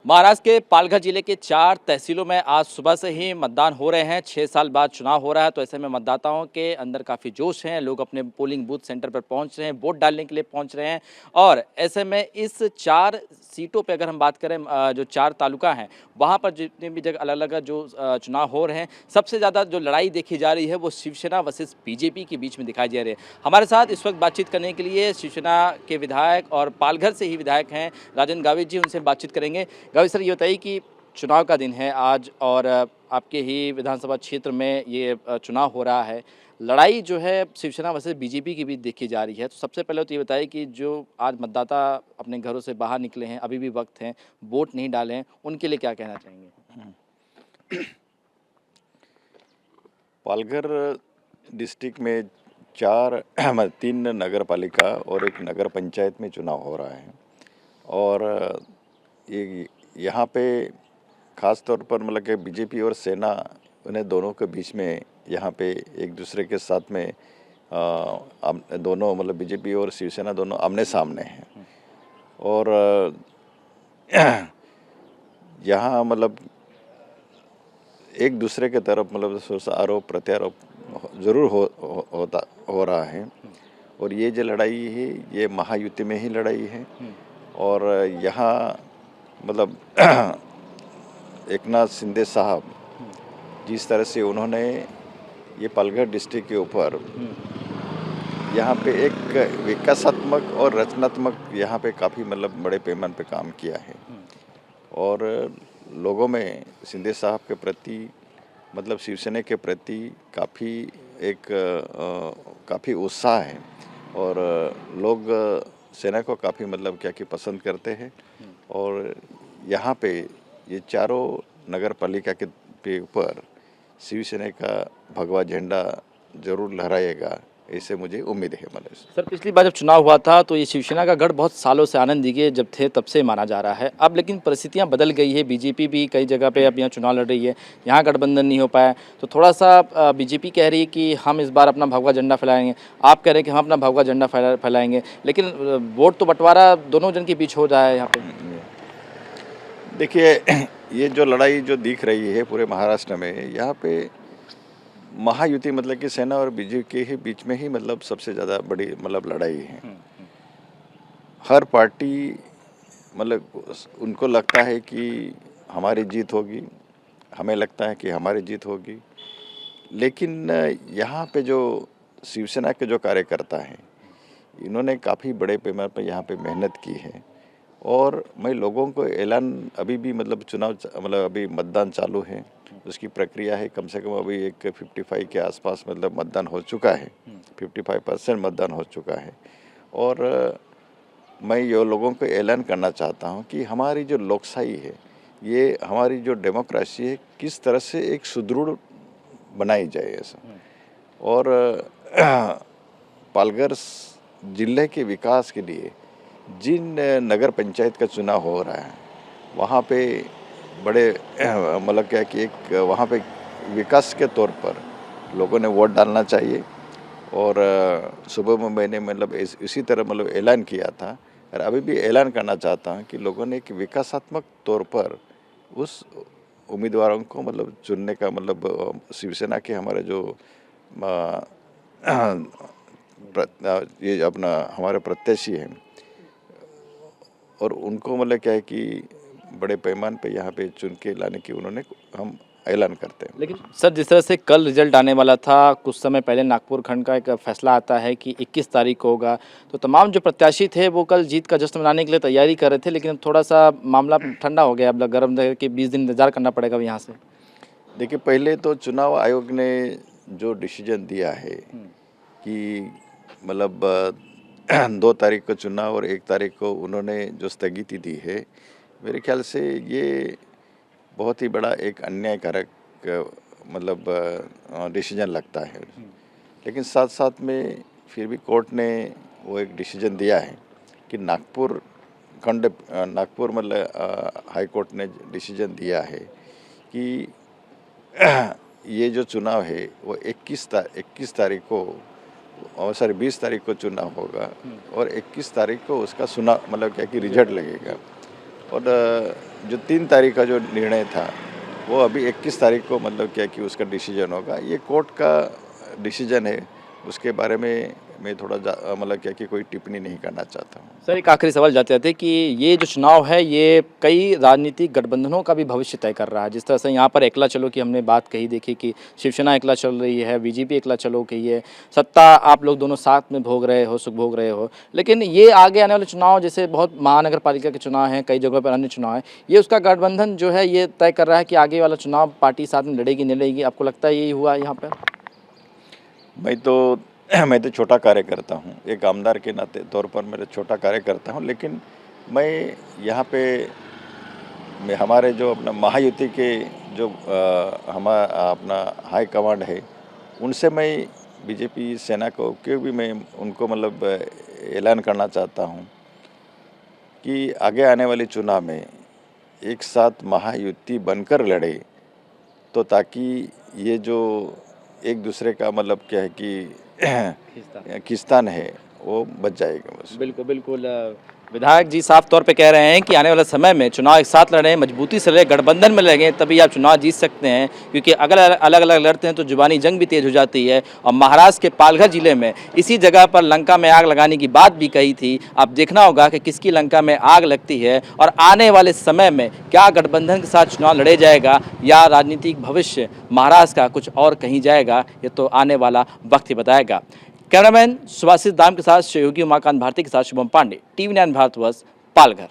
महाराष्ट्र के पालघर जिले के 4 तहसीलों में आज सुबह से ही मतदान हो रहे हैं। 6 साल बाद चुनाव हो रहा है, तो ऐसे में मतदाताओं के अंदर काफ़ी जोश है। लोग अपने पोलिंग बूथ सेंटर पर पहुंच रहे हैं, वोट डालने के लिए पहुंच रहे हैं। और ऐसे में इस 4 सीटों पे अगर हम बात करें, जो 4 तालुका हैं, वहाँ पर जितने भी जगह अलग अलग जो चुनाव हो रहे हैं, सबसे ज़्यादा जो लड़ाई देखी जा रही है वो शिवसेना वर्सेस बीजेपी के बीच में दिखाई दे रही है। हमारे साथ इस वक्त बातचीत करने के लिए शिवसेना के विधायक और पालघर से ही विधायक हैं राजन गावित जी, उनसे बातचीत करेंगे। गावित सर, ये बताइए कि चुनाव का दिन है आज और आपके ही विधानसभा क्षेत्र में ये चुनाव हो रहा है। लड़ाई जो है शिवसेना वर्सेस बीजेपी के बीच देखी जा रही है। तो सबसे पहले तो ये बताइए कि जो आज मतदाता अपने घरों से बाहर निकले हैं, अभी भी वक्त है, वोट नहीं डाले हैं, उनके लिए क्या कहना चाहेंगे? पालघर डिस्ट्रिक्ट में 3 नगर पालिका और एक नगर पंचायत में चुनाव हो रहा है। और ये यहाँ पे ख़ास तौर पर मतलब कि बीजेपी और सेना, उन्हें दोनों के बीच में यहाँ पे एक दूसरे के साथ में दोनों मतलब बीजेपी और शिवसेना दोनों आमने सामने हैं। और यहाँ मतलब एक दूसरे के तरफ मतलब आरोप प्रत्यारोप ज़रूर हो रहा है। और ये जो लड़ाई है ये महायुति में ही लड़ाई है। और यहाँ मतलब एकनाथ शिंदे साहब जिस तरह से उन्होंने ये पालघर डिस्ट्रिक्ट के ऊपर यहाँ पे एक विकासात्मक और रचनात्मक यहाँ पे काफ़ी मतलब बड़े पैमाने पे काम किया है। और लोगों में शिंदे साहब के प्रति मतलब शिवसेना के प्रति काफ़ी उत्साह है। और लोग सेना को काफ़ी मतलब क्या कि पसंद करते हैं। और यहाँ पे ये चारों नगर पालिका के ऊपर शिवसेना का भगवा झंडा जरूर लहराएगा, ऐसे मुझे उम्मीद है। मतलब सर, पिछली बार जब चुनाव हुआ था तो ये शिवसेना का गढ़ बहुत सालों से आनंद दीघे जब थे तब से माना जा रहा है। अब लेकिन परिस्थितियां बदल गई है, बीजेपी भी कई जगह पे अब यहाँ चुनाव लड़ रही है, यहाँ गठबंधन नहीं हो पाया। तो थोड़ा सा बीजेपी कह रही है कि हम इस बार अपना भगवा झंडा फैलाएंगे, आप कह रहे हैं कि हम अपना भगवा झंडा फैलाएंगे, लेकिन वोट तो बंटवारा दोनों जन के बीच हो रहा है यहाँ पे। देखिए, ये जो लड़ाई जो दिख रही है पूरे महाराष्ट्र में, यहाँ पे महायुति मतलब कि सेना और बीजेपी के बीच में ही मतलब सबसे ज़्यादा बड़ी मतलब लड़ाई है। हर पार्टी मतलब उनको लगता है कि हमारी जीत होगी, हमें लगता है कि हमारी जीत होगी। लेकिन यहाँ पे जो शिवसेना के जो कार्यकर्ता हैं, इन्होंने काफ़ी बड़े पैमाने पर यहाँ पे मेहनत की है। और मैं लोगों को ऐलान अभी भी मतलब मतलब अभी मतदान चालू है, उसकी प्रक्रिया है। कम से कम अभी एक 55 के आसपास मतलब मतदान हो चुका है, 55% मतदान हो चुका है। और मैं ये लोगों को ऐलान करना चाहता हूँ कि हमारी जो लोकशाही है, ये हमारी जो डेमोक्रेसी है, किस तरह से एक सुदृढ़ बनाई जाए ऐसा। और पालघर जिले के विकास के लिए जिन नगर पंचायत का चुनाव हो रहा है, वहाँ पे बड़े मतलब क्या कि एक वहाँ पे विकास के तौर पर लोगों ने वोट डालना चाहिए। और सुबह में मैंने मतलब इसी तरह मतलब ऐलान किया था, और अभी भी ऐलान करना चाहता हूँ कि लोगों ने एक विकासात्मक तौर पर उस उम्मीदवारों को मतलब चुनने का मतलब शिवसेना के हमारे जो ये अपना हमारे प्रत्याशी हैं, और उनको मतलब क्या है कि बड़े पैमाने पे यहाँ पे चुन के लाने की उन्होंने हम ऐलान करते हैं। लेकिन सर, जिस तरह से कल रिजल्ट आने वाला था, कुछ समय पहले नागपुर खंड का एक फैसला आता है कि 21 तारीख को होगा, तो तमाम जो प्रत्याशी थे वो कल जीत का जश्न मनाने के लिए तैयारी कर रहे थे, लेकिन थोड़ा सा मामला ठंडा हो गया। अब गर्म रहे कि 20 दिन इंतजार करना पड़ेगा अब यहाँ से। देखिए, पहले तो चुनाव आयोग ने जो डिसीजन दिया है कि मतलब 2 तारीख को चुनाव और 1 तारीख को उन्होंने जो स्थगिति दी है, मेरे ख्याल से ये बहुत ही बड़ा एक अन्यायकारक मतलब डिसीजन लगता है। लेकिन साथ साथ में फिर भी कोर्ट ने वो एक डिसीजन दिया है कि नागपुर मतलब हाई कोर्ट ने डिसीजन दिया है कि ये जो चुनाव है वो 21 तारीख को, और सॉरी 20 तारीख को चुनाव होगा, और 21 तारीख को उसका मतलब क्या कि रिजल्ट लगेगा। और जो 3 तारीख का जो निर्णय था वो अभी 21 तारीख को मतलब क्या कि उसका डिसीजन होगा। ये कोर्ट का डिसीजन है, उसके बारे में मैं थोड़ा मतलब क्या कि कोई टिप्पणी नहीं करना चाहता हूँ। सर एक आखिरी सवाल जाते जाते कि ये जो चुनाव है ये कई राजनीतिक गठबंधनों का भी भविष्य तय कर रहा है। जिस तरह से यहाँ पर एकला चलो की हमने बात कही, देखी कि शिवसेना एकला चल रही है, बीजेपी एकला चलो कही है, सत्ता आप लोग दोनों साथ में भोग रहे हो, सुख भोग रहे हो, लेकिन ये आगे आने वाले चुनाव जैसे बहुत महानगर पालिका के चुनाव हैं, कई जगहों पर अन्य चुनाव हैं, ये उसका गठबंधन जो है ये तय कर रहा है कि आगे वाला चुनाव पार्टी साथ में लड़ेगी नहीं लड़ेगी। आपको लगता है यही हुआ यहाँ पर? मैं तो छोटा कार्यकर्ता हूँ, एक आमदार के नाते तौर पर मेरा छोटा कार्यकर्ता हूँ, लेकिन मैं यहाँ पे मैं हमारे जो अपना महायुति के जो अपना हाई कमांड है उनसे मैं बीजेपी सेना को क्यों भी मैं उनको मतलब ऐलान करना चाहता हूँ कि आगे आने वाले चुनाव में एक साथ महायुति बनकर लड़े, तो ताकि ये जो एक दूसरे का मतलब क्या है कि खिस्तान है वो बच जाएगा बस। बिल्कुल बिल्कुल। विधायक जी साफ तौर पे कह रहे हैं कि आने वाले समय में चुनाव एक साथ लड़ें, मजबूती से लड़ें, गठबंधन में लड़ें, तभी आप चुनाव जीत सकते हैं। क्योंकि अगर अलग अलग लड़ते हैं तो जुबानी जंग भी तेज हो जाती है। और महाराष्ट्र के पालघर जिले में इसी जगह पर लंका में आग लगाने की बात भी कही थी। अब देखना होगा कि किसकी लंका में आग लगती है और आने वाले समय में क्या गठबंधन के साथ चुनाव लड़े जाएगा या राजनीतिक भविष्य महाराष्ट्र का कुछ और कहीं जाएगा, ये तो आने वाला वक्त ही बताएगा। कैमरामैन सुभाषित दाम के साथ सहयोगी उमाकांत भारती के साथ शुभम पांडे, TV9 भारतवर्ष, पालघर।